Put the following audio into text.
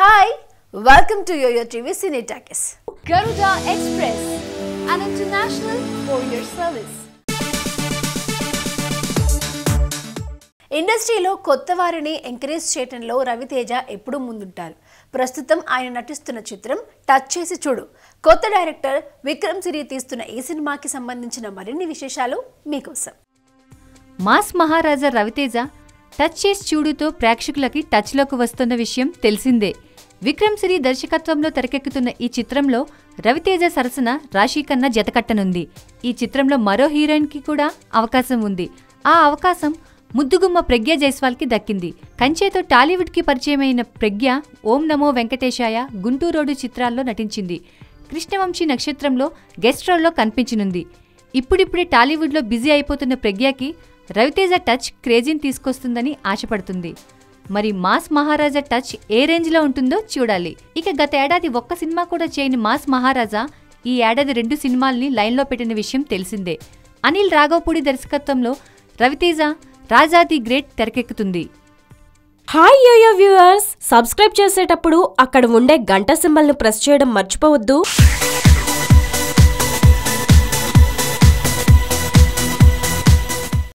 Hi, welcome to YoYo TV Cine Takis. Garuda Express, an international courier service. ఇండస్ట్రీలో కొత్త వారిని encourage చేయడంలో రవితేజ ఎప్పుడూ ముందుంటారు. ప్రస్తుతం ఆయన నటిస్తున్న చిత్రం టచ్ చేసి చూడు. కొత్త డైరెక్టర్ విక్రమ్ సిరి తీస్తున్న ఈ సినిమాకి సంబంధించిన మరిన్ని విశేషాలు మీకోసం. మాస్ మహారాజా రవితేజ టచ్ చేసి చూడుతో ప్రేక్షకులకి టచ్లోకి వస్తున్న విషయం తెలిసిందే. విక్రమ్ సిరి దర్శకత్వంలో తెరకెక్కుతున్న ఈ చిత్రంలో రవితేజ సరసన రాశి ఖన్నా జతకట్టనుంది. ఈ చిత్రంలో మరో హీరోయిన్కి కూడా అవకాశం ఉంది. ఆ అవకాశం ముద్దుగుమ్మ ప్రజ్ఞ జైస్వాల్కి దక్కింది. కంచేతో టాలీవుడ్కి పరిచయమైన ప్రజ్ఞ ఓం నమో వెంకటేశాయ, గుంటూరోడు చిత్రాల్లో నటించింది. కృష్ణవంశీ నక్షత్రంలో గెస్ట్ రోల్లో కనిపించనుంది. ఇప్పుడిప్పుడే టాలీవుడ్లో బిజీ అయిపోతున్న ప్రజ్ఞకి రవితేజ టచ్ క్రేజీని తీసుకొస్తుందని ఆశపడుతుంది. మరి మాస్ మహారాజా టచ్ ఏ రేంజ్లో ఉంటుందో చూడాలి. ఇక గత ఏడాది ఒక్క సినిమా కూడా చేయని మాస్ మహారాజా ఈ ఏడాది 2 సినిమాల్ని లైన్లో పెట్టిన విషయం తెలిసిందే. అనిల్ రాఘవపూడి దర్శకత్వంలో రవితేజ రాజా ది గ్రేట్ తెరకెక్కుతుంది. హాయ్ యోయో వ్యూవర్స్, సబ్స్క్రైబ్ చేసేటప్పుడు అక్కడ ఉండే గంట సింబల్ను ప్రెస్ చేయడం మర్చిపోవద్దు.